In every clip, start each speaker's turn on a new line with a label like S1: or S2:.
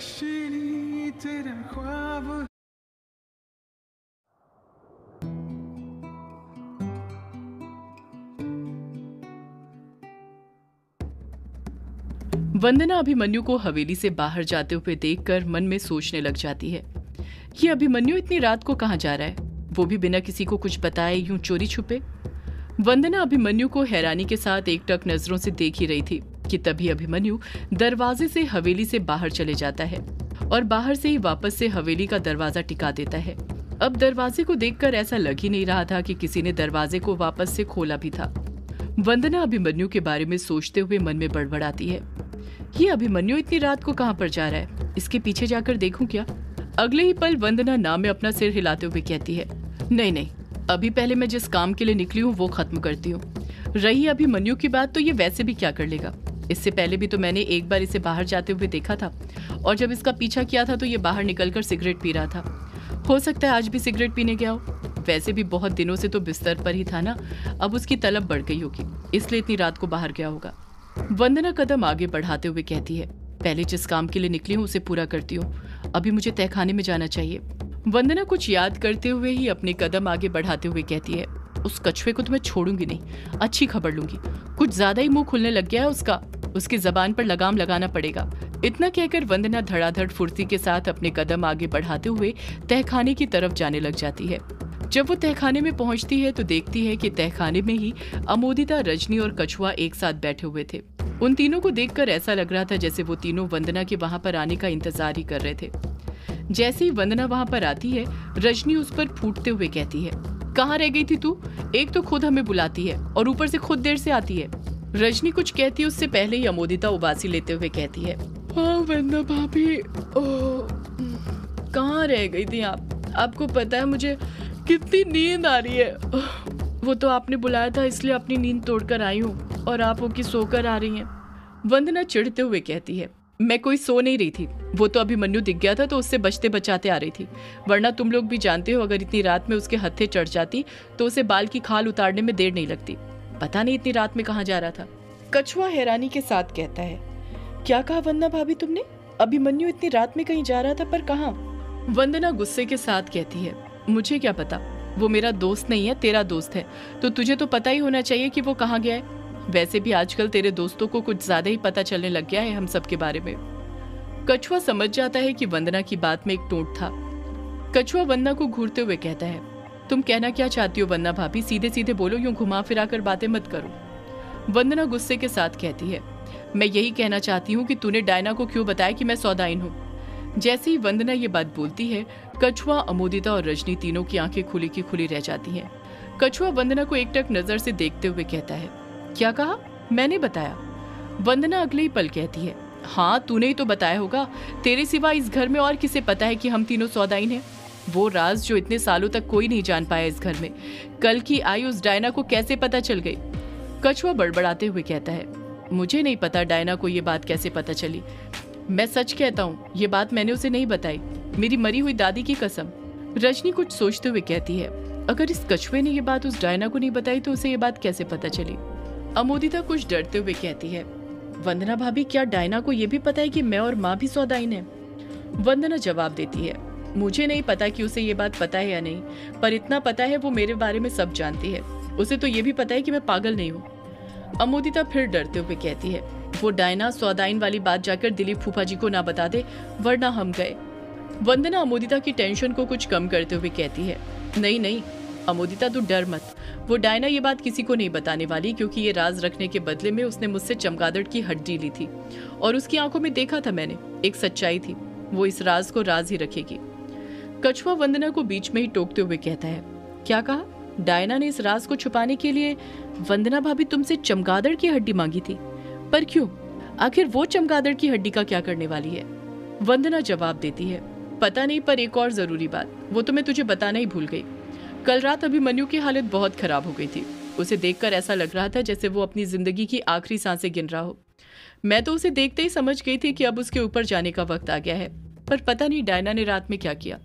S1: दक्षिणी तेरा ख्वाब।
S2: वंदना अभिमन्यु को हवेली से बाहर जाते हुए देखकर मन में सोचने लग जाती है, ये अभिमन्यु इतनी रात को कहाँ जा रहा है, वो भी बिना किसी को कुछ बताए यूं चोरी छुपे। वंदना अभिमन्यु को हैरानी के साथ एकटक नजरों से देख ही रही थी कि तभी अभिमन्यु दरवाजे से हवेली से बाहर चले जाता है और बाहर से ही वापस से हवेली का दरवाजा टिका देता है। अब दरवाजे को देखकर ऐसा लग ही नहीं रहा था कि किसी ने दरवाजे को वापस से खोला भी था। वंदना अभिमन्यु के बारे में सोचते हुए मन में बड़बड़ाती है, ये अभिमन्यु इतनी रात को कहाँ पर जा रहा है, इसके पीछे जाकर देखूं क्या। अगले ही पल वंदना नाव में अपना सिर हिलाते हुए कहती है, नहीं नहीं, अभी पहले मैं जिस काम के लिए निकली हूँ वो खत्म करती हूँ। रही अभिमन्यु की बात, तो ये वैसे भी क्या कर लेगा, इससे पहले भी तो मैंने एक बार इसे बाहर जाते हुए देखा था और जब इसका पीछा किया था तो ये बाहर निकलकर सिगरेट पी रहा था। हो सकता है आज भी सिगरेट पीने गया हो, वैसे भी बहुत दिनों से तो बिस्तर पर ही था ना, अब उसकी तलब बढ़ गई होगी इसलिए इतनी रात को बाहर गया होगा। वंदना कदम आगे बढ़ाते हुए कहती है, पहले जिस काम के लिए निकली हूँ उसे पूरा करती हूँ, अभी मुझे तहखाने में जाना चाहिए। वंदना कुछ याद करते हुए ही अपने कदम आगे बढ़ाते हुए कहती है, उस कछुए को तो मैं छोड़ूंगी नहीं, अच्छी खबर लूंगी, कुछ ज्यादा ही मुंह खुलने लग गया है उसका, उसकी जबान पर लगाम लगाना पड़ेगा। इतना कहकर वंदना धड़ाधड़ फुर्ती के साथ अपने कदम आगे बढ़ाते हुए तहखाने की तरफ जाने लग जाती है। जब वो तहखाने में पहुंचती है तो देखती है कि तहखाने में ही अमोदिता, रजनी और कछुआ एक साथ बैठे हुए थे। उन तीनों को देखकर ऐसा लग रहा था जैसे वो तीनों वंदना के वहां पर आने का इंतजार ही कर रहे थे। जैसे ही वंदना वहां पर आती है, रजनी उस पर फूटते हुए कहती है, कहाँ रह गई थी तू, एक तो खुद हमें बुलाती है और ऊपर से खुद देर से आती है। रजनी कुछ कहती है उससे पहले ही अमोदिता उबासी लेते हुए कहती है, हाँ वंदना भाभी, कहाँ रह गई थी आप, आपको पता है मुझे कितनी नींद आ रही है। वो तो आपने बुलाया था इसलिए अपनी नींद तोड़कर आई हूँ और आप वो की सोकर आ रही हैं। वंदना चिढ़ते हुए कहती है, मैं कोई सो नहीं रही थी, वो तो अभिमन्यु दिख गया था तो उससे बचते बचाते आ रही थी, वरना तुम लोग भी जानते हो अगर इतनी रात में उसके हत्थे चढ़ जाती तो उसे बाल की खाल उतारने में देर नहीं लगती। पता नहीं इतनी रात में कहाँ जा रहा था। कछुआ हैरानी के साथ कहता है, क्या कहा वंदना भाभी तुमने, अभिमन्यु इतनी रात में कहीं जा रहा था, पर कहाँ। वंदना गुस्से के साथ कहती है, मुझे क्या पता, वो मेरा दोस्त नहीं है, तेरा दोस्त है, तो तुझे तो पता ही होना चाहिए कि वो कहाँ गया है। वैसे भी आजकल तेरे दोस्तों को कुछ ज्यादा ही पता चलने लग गया है हम सब के बारे में। कछुआ समझ जाता है कि वंदना की बात में एक टोंट था। कछुआ वंदना को घूरते हुए कहता है, तुम कहना क्या चाहती हो वंदना भाभी, सीधे सीधे बोलो, यूं घुमा फिरा कर बातें मत करो। वंदना गुस्से के साथ कहती है, मैं यही कहना चाहती हूँ कि तूने डायना को क्यों बताया कि मैं सौदाइन हूँ। जैसे ही वंदना ये बात बोलती है, कछुआ, अमोदिता और रजनी तीनों की आंखें खुली की खुली रह जाती हैं। कछुआ वंदना को एकटक नजर से देखते हुए कहता है, क्या कहा, मैंने बताया। वंदना अगले ही पल कहती है, हाँ तूने ही तो बताया होगा, तेरे सिवा इस घर में और किसे पता है कि हम तीनों सौदाइन हैं। वो राज जो इतने सालों तक कोई नहीं जान पाया इस घर में, कल की आई उस डायना को कैसे पता चल गई। कछुआ बड़बड़ाते हुए कहता है, मुझे नहीं पता डायना को ये बात कैसे पता चली, मैं सच कहता हूँ ये बात मैंने उसे नहीं बताई, मेरी मरी हुई दादी की कसम। रजनी कुछ सोचते हुए कहती है, अगर इस कछुए ने ये बात उस डायना को नहीं बताई तो उसे ये बात कैसे पता चली। अमोदिता कुछ डरते हुए कहती है, वंदना भाभी क्या डायना को ये भी पता है कि मैं और माँ भी सौदाइन है। वंदना जवाब देती है, मुझे नहीं पता कि उसे ये बात पता है या नहीं, पर इतना पता है वो मेरे बारे में सब जानती है, उसे तो ये भी पता है कि मैं पागल नहीं हूँ। अमोदिता फिर डरते हुए कहती है, वो डायना सौदाइन वाली बात जाकर दिलीप फूफा जी को ना बता दे, वरना हम गए। वंदना अमोदिता की टेंशन को कुछ कम करते हुए कहती है, नहीं नहीं अमोदिता तू डर मत, वो डायना ये बात किसी को नहीं बताने वाली, क्योंकि ये राज रखने के बदले में उसने मुझसे चमगादड़ की हड्डी ली थी और उसकी आंखों में देखा था मैंने, एक सच्चाई थी, वो इस राज को राज ही रखेगी। कछुआ वंदना को बीच में ही टोकते हुए कहता है, क्या कहा, डायना ने इस राज को छुपाने के लिए वंदना भाभी तुमसे चमगादड़ की हड्डी मांगी थी, पर क्यों, आखिर वो चमगादड़ की हड्डी का क्या करने वाली है। वंदना जवाब देती है, पता नहीं, पर एक और जरूरी बात, वो तो मैं तुझे बताना ही भूल गई। कल रात अभिमन्यु की हालत बहुत खराब हो गई थी, उसे देखकर ऐसा लग रहा था जैसे वो अपनी जिंदगी की आखिरी सांसें गिन रहा हो। मैं तो उसे देखते ही समझ गई थी कि अब उसके ऊपर जाने का वक्त आ गया है, पर पता नहीं डायना ने रात में क्या किया।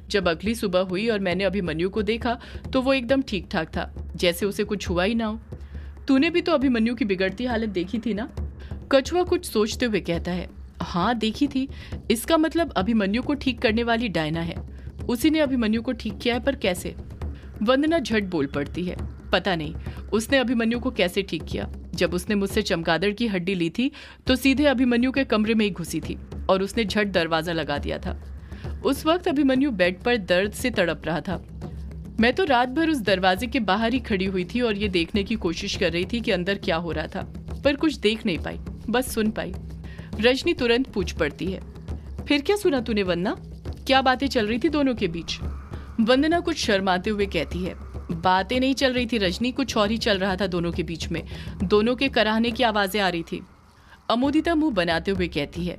S2: जब अगली सुबह हुई और मैंने अभिमन्यु को देखा तो वो एकदम ठीक ठाक था, जैसे उसे कुछ हुआ ही ना हो। तूने भी तो अभिमन्यु की बिगड़ती हालत देखी थी ना। कछुआ कुछ सोचते हुए कहता है, हाँ देखी थी। इसका मतलब अभिमन्यु को ठीक करने वाली डायना है। उसी ने अभिमन्यु को ठीक किया है, पर कैसे? वंदना झट बोल पड़ती है, पता नहीं उसने अभिमन्यु को कैसे ठीक किया। जब उसने मुझसे चमगादड़ की हड्डी ली थी तो सीधे अभिमन्यु के कमरे में ही घुसी थी और उसने झट दरवाजा लगा दिया था। उस वक्त अभिमन्यु बेड पर दर्द से तड़प रहा था। मैं तो रात भर उस दरवाजे के बाहर ही खड़ी हुई थी और ये देखने की कोशिश कर रही थी कि अंदर क्या हो रहा था, पर कुछ देख नहीं पाई, बस सुन पाई। रजनी तुरंत पूछ पड़ती है, फिर क्या सुना तूने वंदना? क्या बातें चल रही थी दोनों के बीच? वंदना कुछ शर्माते हुए कहती है, बातें नहीं चल रही थी रजनी, कुछ और ही चल रहा था दोनों के बीच में। दोनों के कराहने की आवाजें आ रही थी। अमोदिता मुंह बनाते हुए कहती है,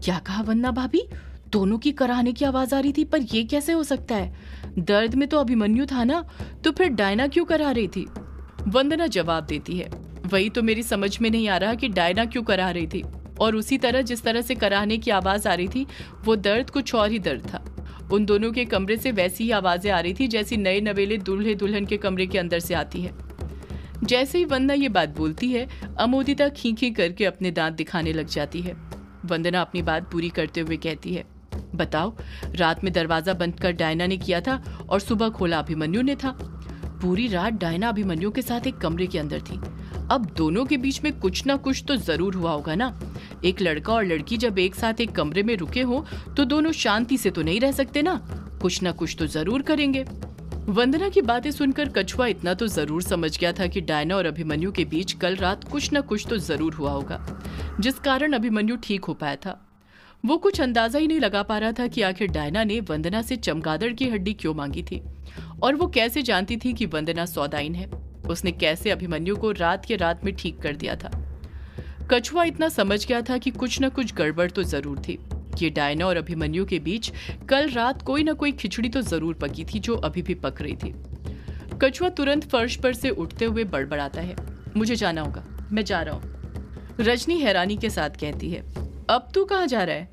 S2: क्या कहा वंदना भाभी? दोनों की कराहने की आवाज आ रही थी, पर ये कैसे हो सकता है? दर्द में तो अभिमन्यु था ना, तो फिर डायना क्यों करा रही थी? वंदना जवाब देती है, वही तो मेरी समझ में नहीं आ रहा कि डायना क्यों करा रही थी। और उसी तरह जिस तरह से कराहने की आवाज आ रही थी, वो दर्द कुछ और ही दर्द था। उन दोनों के कमरे से वैसी ही आवाजें आ रही थी जैसी नए नवेले दूल्हे दुल्हन के कमरे के अंदर से आती है। जैसे ही वंदना ये बात बोलती है, अमोदिता खींची करके अपने दांत दिखाने लग जाती है। वंदना अपनी बात पूरी करते हुए कहती है, बताओ, रात में दरवाजा बंद कर डायना ने किया था और सुबह खोला अभिमन्यु ने था। पूरी रात डायना अभिमन्यु के साथ एक कमरे के अंदर थी। अब दोनों के बीच में कुछ ना कुछ तो जरूर हुआ होगा ना। एक लड़का और लड़की जब एक साथ एक कमरे में रुके हो तो दोनों शांति से तो नहीं रह सकते ना, कुछ ना कुछ तो जरूर करेंगे। वंदना की बातें सुनकर कछुआ इतना तो जरूर समझ गया था कि डायना और अभिमन्यु के बीच कल रात कुछ ना कुछ तो जरूर हुआ होगा, जिस कारण अभिमन्यु ठीक हो पाया था। वो कुछ अंदाजा ही नहीं लगा पा रहा था कि आखिर डायना ने वंदना से चमगादड़ की हड्डी क्यों मांगी थी, और वो कैसे जानती थी कि वंदना सौदाइन है। उसने कैसे अभिमन्यु को रात के रात में ठीक कर दिया था। कछुआ इतना समझ गया था कि कुछ न कुछ गड़बड़ तो जरूर थी। ये डायना और अभिमन्यु के बीच कल रात कोई न कोई खिचड़ी तो जरूर पकी थी जो अभी भी पक रही थी। कछुआ तुरंत फर्श पर से उठते हुए बड़बड़ाता है, मुझे जाना होगा, मैं जा रहा हूँ। रजनी हैरानी के साथ कहती है, अब तू कहाँ जा रहा है?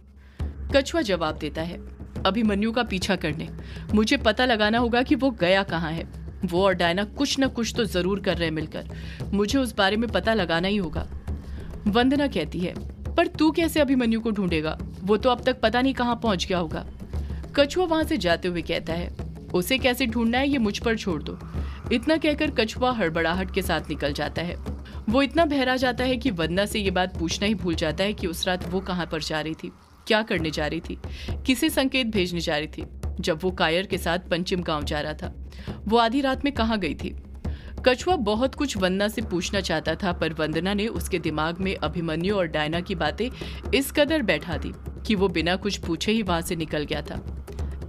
S2: कछुआ जवाब देता है, अभिमन्यु का पीछा करने। मुझे पता लगाना होगा कि वो गया कहाँ है। वो और डायना कुछ न कुछ तो जरूर कर रहे हैं मिलकर, मुझे उस बारे में पता लगाना ही होगा। वंदना कहती है, पर तू कैसे अभिमन्यु को ढूंढेगा? वो तो अब तक पता नहीं कहाँ पहुंच गया होगा। कछुआ वहां से जाते हुए कहता है, उसे कैसे ढूंढना है ये मुझ पर छोड़ दो। इतना कहकर कछुआ हड़बड़ाहट के साथ निकल जाता है। वो इतना बहरा जाता है कि वंदना से ये बात पूछना ही भूल जाता है कि उस रात वो कहाँ पर जा रही थी, क्या करने जा रही थी, किसे संकेत भेजने जा रही थी। जब वो कायर के साथ पंचिम गांव जा रहा था, वो आधी रात में कहाँ गई थी? कछुआ बहुत कुछ वंदना से पूछना चाहता था, पर वंदना ने उसके दिमाग में अभिमन्यु और डायना की बातें इस कदर बैठा दी कि वो बिना कुछ पूछे ही वहां से निकल गया था।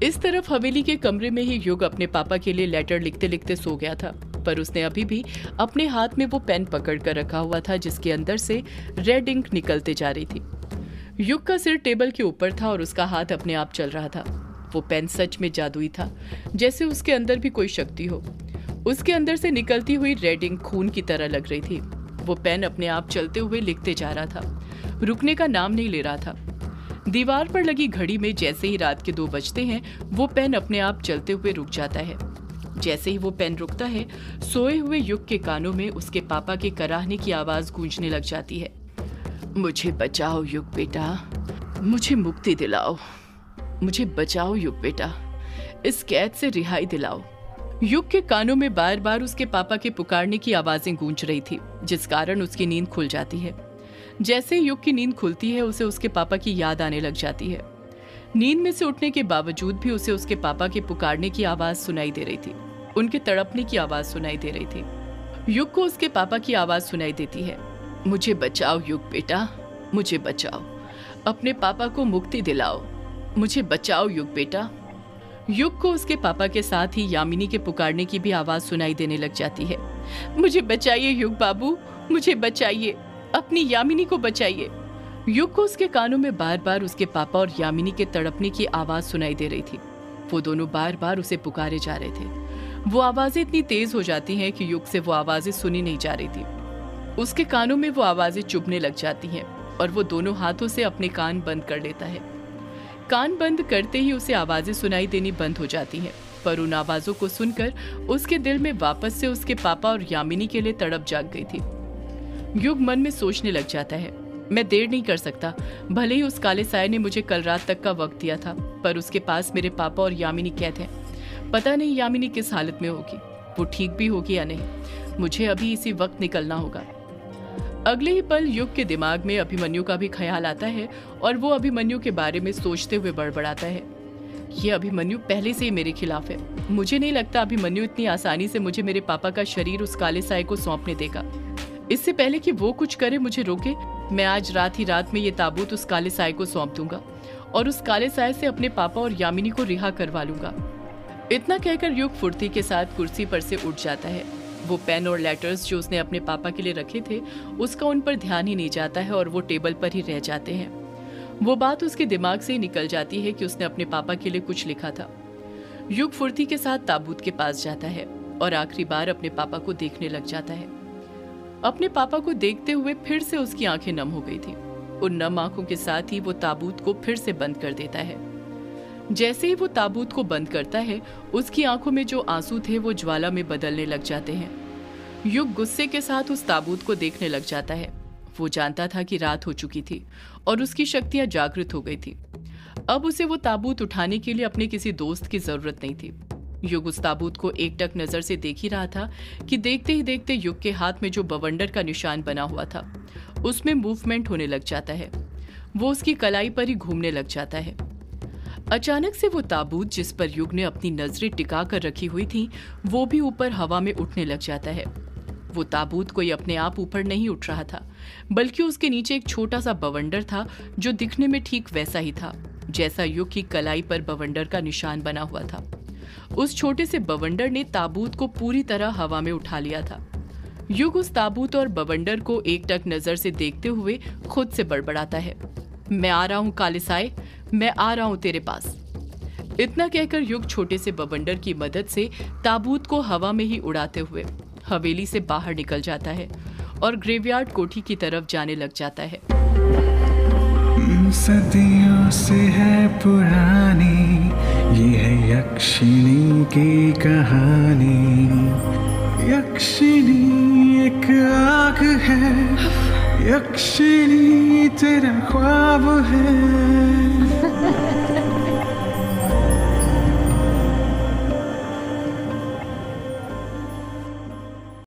S2: इस तरफ हवेली के कमरे में ही युग अपने पापा के लिए लेटर लिखते लिखते सो गया था, पर उसने अभी भी अपने हाथ में वो पेन पकड़ कर रखा हुआ था जिसके अंदर से रेड इंक निकलते जा रही थी। युग का सिर टेबल के ऊपर था और उसका हाथ अपने आप चल रहा था। वो पेन सच में जादुई था, जैसे उसके अंदर भी कोई शक्ति हो। उसके अंदर से निकलती हुई रेड इंक खून की तरह लग रही थी। वो पेन अपने आप चलते हुए लिखते जा रहा था, रुकने का नाम नहीं ले रहा था। दीवार पर लगी घड़ी में जैसे ही रात के 2 बजते हैं, वो पेन अपने आप चलते हुए रुक जाता है। जैसे ही वो पेन रुकता है, सोए हुए युग के कानों में उसके पापा के कराहने की आवाज गूंजने लग जाती है, मुझे बचाओ युग बेटा, मुझे मुक्ति दिलाओ, मुझे बचाओ युग बेटा, इस कैद से रिहाई दिलाओ। युग के कानों में बार बार उसके पापा के पुकारने की आवाजें गूंज रही थी, जिस कारण उसकी नींद खुल जाती है। जैसे ही युग की नींद खुलती है, उसे उसके पापा की याद आने लग जाती है। नींद में से उठने के बावजूद भी उसे उसके पापा के पुकारने की आवाज सुनाई दे रही थी, उनके तड़पने की आवाज सुनाई दे रही थी। युग को उसके पापा की आवाज सुनाई देती है, मुझे बचाओ युग बेटा, मुझे बचाओ, अपने पापा को मुक्ति दिलाओ, मुझे बचाओ युग बेटा। युग को उसके पापा के साथ ही यामिनी के पुकारने की भी आवाज सुनाई देने लग जाती है, मुझे बचाइए युग बाबू, मुझे बचाइए, अपनी यामिनी को बचाइए। युग को उसके कानों में बार बार उसके पापा और यामिनी के तड़पने की आवाज सुनाई दे रही थी। वो दोनों बार बार उसे पुकारे जा रहे थे। वो आवाजें इतनी तेज हो जाती हैं कि युग से वो आवाजें सुनी नहीं जा रही थी। उसके कानों में वो आवाजें चुभने लग जाती हैं और वो दोनों हाथों से अपने कान बंद कर लेता है। कान बंद करते ही उसे आवाजें सुनाई देनी बंद हो जाती हैं, पर उन आवाजों को सुनकर उसके दिल में वापस से उसके पापा और यामिनी के लिए तड़प जाग गई थी। युग मन में सोचने लग जाता है, मैं देर नहीं कर सकता। भले ही उस काले साये ने मुझे कल रात तक का वक्त दिया था, पर उसके पास मेरे पापा और यामिनी कैद हैं। पता नहीं यामिनी किस हालत में होगी, वो ठीक भी होगी या नहीं। मुझे अभी इसी वक्त निकलना होगा। अगले ही पल युग के दिमाग में अभिमन्यु का भी ख्याल आता है और वो अभिमन्यु के बारे में सोचते हुए बड़बड़ाता है, ये अभिमन्यु पहले से ही मेरे खिलाफ है। मुझे नहीं लगता अभिमन्यु इतनी आसानी से मुझे मेरे पापा का शरीर उस काले साये को सौंपने देगा। इससे पहले कि वो कुछ करे, मुझे रोके, मैं आज रात ही रात में ये ताबूत उस काले साये को सौंप दूंगा और उस काले साये से अपने पापा और यामिनी को रिहा करवा लूंगा। इतना कहकर युग फुर्ती के साथ कुर्सी पर से उठ जाता है। वो पेन और लेटर्स जो उसने अपने पापा के लिए रखे थे, उसका उन पर ध्यान ही नहीं जाता है और वो टेबल पर ही रह जाते हैं। वो बात उसके दिमाग से ही निकल जाती है कि उसने अपने पापा के लिए कुछ लिखा था। युग फुर्ती के साथ ताबूत के पास जाता है और आखिरी बार अपने पापा को देखने लग जाता है। अपने पापा को देखते हुए फिर से उसकी आंखें नम हो गई थी। उन नम आंखों के साथ ही वो ताबूत को फिर से बंद कर देता है। जैसे ही वो ताबूत को बंद करता है, उसकी आंखों में जो आंसू थे वो ज्वाला में बदलने लग जाते हैं। युग गुस्से के साथ उस ताबूत को देखने लग जाता है। वो जानता था कि रात हो चुकी थी और उसकी शक्तियां जागृत हो गई थी। अब उसे वो ताबूत उठाने के लिए अपने किसी दोस्त की जरूरत नहीं थी। युग उस ताबूत को एकटक नजर से देख ही रहा था कि देखते ही देखते युग के हाथ में जो बवंडर का निशान बना हुआ था, उसमें मूवमेंट होने लग जाता है। वो उसकी कलाई पर ही घूमने लग जाता है। अचानक से वो ताबूत जिस पर युग ने अपनी नजरें टिका कर रखी हुई थी, वो भी ऊपर हवा में उठने लग जाता है। वो ताबूत कोई अपने आप ऊपर नहीं उठ रहा था, बल्कि उसके नीचे एक छोटा सा बवंडर था जो दिखने में ठीक वैसा ही था जैसा युग की कलाई पर बवंडर का निशान बना हुआ था। उस छोटे से बवंडर ने ताबूत को पूरी तरह हवा में उठा लिया था। युग उस ताबूत और बवंडर को एकटक नजर से देखते हुए खुद से बड़बड़ाता है, मैं आ रहा हूँ काले साये, मैं आ रहा हूँ तेरे पास। इतना कहकर युग छोटे से बवंडर की मदद से ताबूत को हवा में ही उड़ाते हुए हवेली से बाहर निकल जाता है और ग्रेवयार्ड कोठी की तरफ जाने लग जाता है।
S1: सदियों से है पुरानी ये है यक्षिणी की कहानी। यक्षिणी एक आग है, यक्षिणी तेरा ख्वाब है।